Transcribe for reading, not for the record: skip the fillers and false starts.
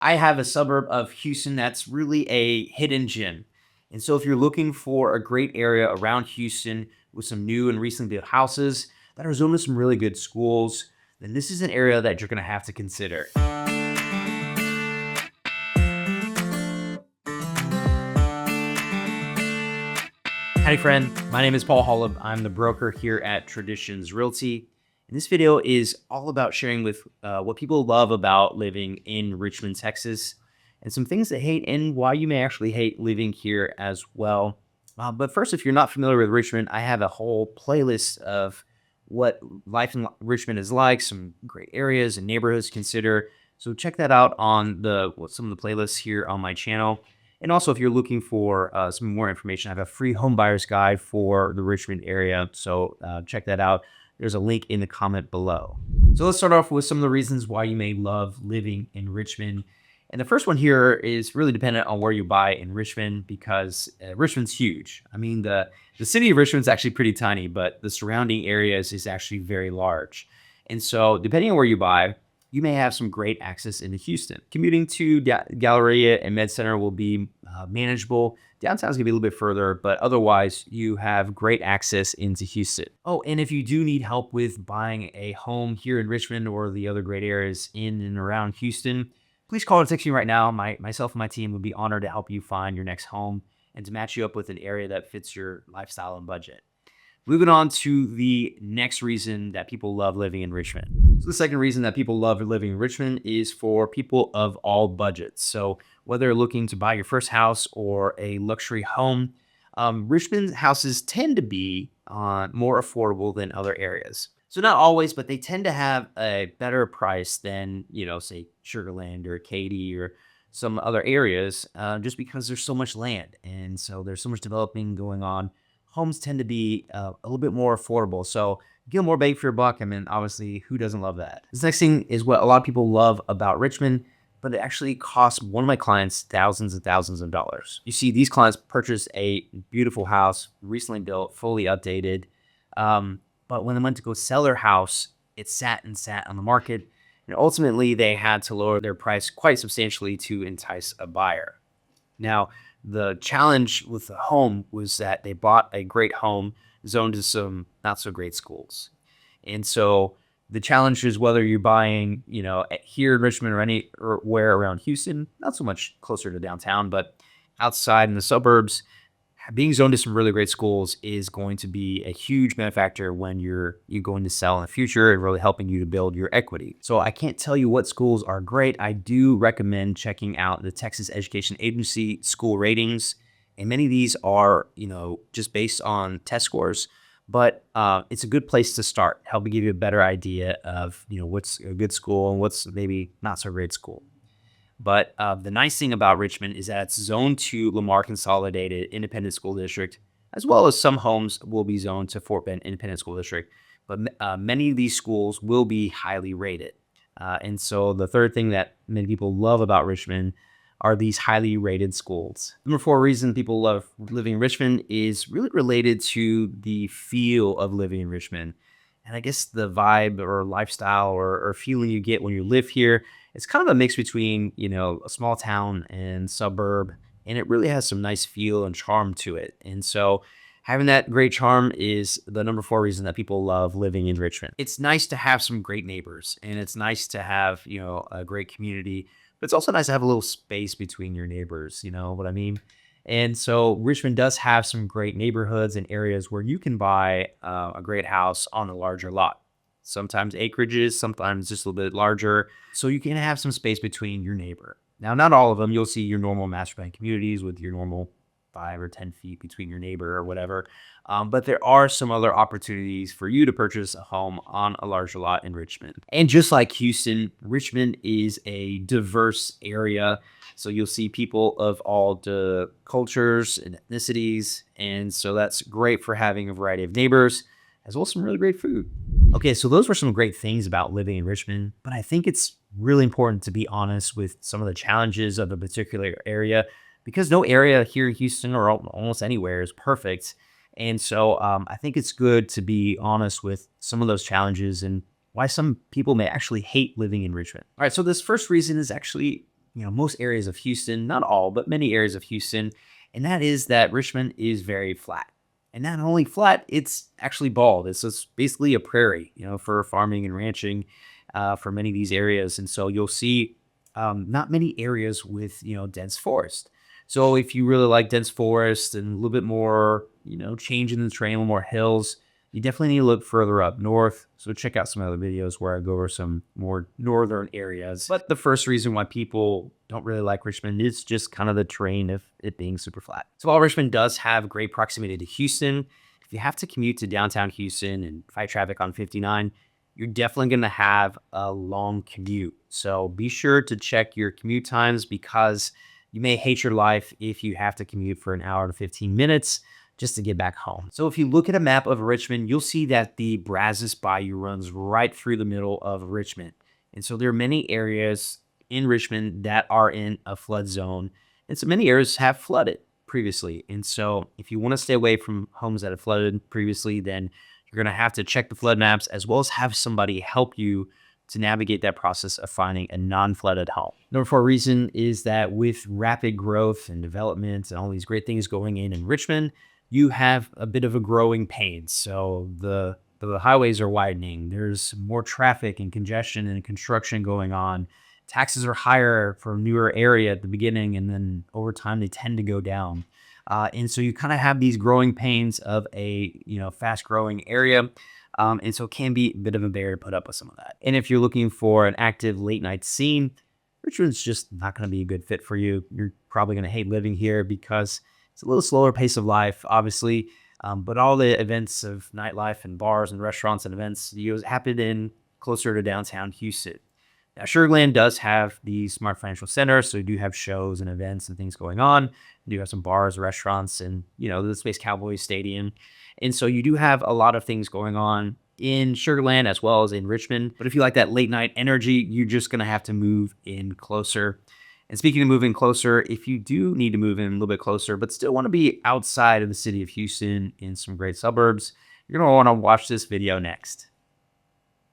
I have a suburb of Houston that's really a hidden gem. And so if you're looking for a great area around Houston with some new and recently built houses that are zoned with some really good schools, then this is an area that you're going to have to consider. Howdy friend, my name is Paul Holub. I'm the broker here at Traditions Realty. And this video is all about sharing with what people love about living in Richmond, Texas, and some things they hate and why you may actually hate living here as well. But first, if you're not familiar with Richmond, I have a whole playlist of what life in Richmond is like, some great areas and neighborhoods to consider. So check that out on some of the playlists here on my channel. And also, if you're looking for some more information, I have a free home buyer's guide for the Richmond area. So check that out. There's a link in the comment below. So let's start off with some of the reasons why you may love living in Richmond. And the first one here is really dependent on where you buy in Richmond, because Richmond's huge. I mean, the city of Richmond's actually pretty tiny, but the surrounding areas is actually very large. And so depending on where you buy, you may have some great access into Houston. Commuting to Galleria and Med Center will be manageable. Downtown's gonna be a little bit further, but otherwise you have great access into Houston. Oh, and if you do need help with buying a home here in Richmond or the other great areas in and around Houston, please call or text me right now. Myself and my team would be honored to help you find your next home and to match you up with an area that fits your lifestyle and budget. Moving on to the next reason that people love living in Richmond. So the second reason that people love living in Richmond is for people of all budgets. So whether you're looking to buy your first house or a luxury home, Richmond houses tend to be more affordable than other areas. So not always, but they tend to have a better price than, say Sugar Land or Katy or some other areas, just because there's so much land. And so there's so much developing going on. Homes tend to be a little bit more affordable. So get more bang for your buck. I mean, obviously, who doesn't love that? This next thing is what a lot of people love about Richmond, but it actually costs one of my clients thousands and thousands of dollars. You see, these clients purchased a beautiful house, recently built, fully updated. But when they went to go sell their house, it sat on the market. And ultimately, they had to lower their price quite substantially to entice a buyer. Now, the challenge with the home was that they bought a great home zoned to some not so great schools. And so the challenge is whether you're buying, here in Richmond or anywhere around Houston, not so much closer to downtown, but outside in the suburbs, being zoned to some really great schools is going to be a huge benefactor when you're going to sell in the future and really helping you to build your equity. So I can't tell you what schools are great. I do recommend checking out the Texas Education Agency school ratings. And many of these are, just based on test scores, but it's a good place to start, helping give you a better idea of, what's a good school and what's maybe not so great school. But the nice thing about Richmond is that it's zoned to Lamar Consolidated Independent School District, as well as some homes will be zoned to Fort Bend Independent School District. But many of these schools will be highly rated. And so the third thing that many people love about Richmond are these highly rated schools. Number 4 reason people love living in Richmond is really related to the feel of living in Richmond. And I guess the vibe or lifestyle or feeling you get when you live here, it's kind of a mix between, a small town and suburb, and it really has some nice feel and charm to it. And so having that great charm is the number 4 reason that people love living in Richmond. It's nice to have some great neighbors, and it's nice to have, a great community, but it's also nice to have a little space between your neighbors, you know what I mean? And so Richmond does have some great neighborhoods and areas where you can buy a great house on a larger lot. Sometimes acreages, sometimes just a little bit larger. So you can have some space between your neighbor. Now, not all of them. You'll see your normal master plan communities with your normal 5 or 10 feet between your neighbor or whatever. But there are some other opportunities for you to purchase a home on a larger lot in Richmond. And just like Houston, Richmond is a diverse area. So you'll see people of all the cultures and ethnicities. And so that's great for having a variety of neighbors, as well as some really great food. Okay, so those were some great things about living in Richmond, but I think it's really important to be honest with some of the challenges of a particular area, because no area here in Houston or almost anywhere is perfect. And so I think it's good to be honest with some of those challenges and why some people may actually hate living in Richmond. All right, so this first reason is actually most areas of Houston, not all, but many areas of Houston, and that is that Richmond is very flat. And not only flat, it's actually bald. It's just basically a prairie, for farming and ranching for many of these areas. And so you'll see not many areas with, dense forest. So if you really like dense forest and a little bit more, change in the terrain, a little more hills, you definitely need to look further up north. So check out some other videos where I go over some more northern areas. But the first reason why people don't really like Richmond is just kind of the terrain of it being super flat. So while Richmond does have great proximity to Houston, if you have to commute to downtown Houston and fight traffic on 59, you're definitely going to have a long commute. So be sure to check your commute times because you may hate your life if you have to commute for an hour to 15 minutes just to get back home. So if you look at a map of Richmond, you'll see that the Brazos Bayou runs right through the middle of Richmond. And so there are many areas in Richmond that are in a flood zone. And so many areas have flooded previously. And so if you want to stay away from homes that have flooded previously, then you're going to have to check the flood maps as well as have somebody help you to navigate that process of finding a non-flooded home. Number 4 reason is that with rapid growth and development and all these great things going in Richmond, you have a bit of a growing pains. So the highways are widening. There's more traffic and congestion and construction going on. Taxes are higher for a newer area at the beginning, and then over time they tend to go down. And so you kind of have these growing pains of a fast growing area. And so it can be a bit of a barrier to put up with some of that. And if you're looking for an active late night scene, Richmond's just not going to be a good fit for you. You're probably going to hate living here because it's a little slower pace of life, obviously. But all the events of nightlife and bars and restaurants and events happen in closer to downtown Houston. Now, Sugar Land does have the Smart Financial Center, so you do have shows and events and things going on. You do have some bars, restaurants, and the Space Cowboys Stadium. And so you do have a lot of things going on in Sugar Land as well as in Richmond. But if you like that late night energy, you're just going to have to move in closer. And speaking of moving closer, if you do need to move in a little bit closer, but still want to be outside of the city of Houston in some great suburbs, you're going to want to watch this video next.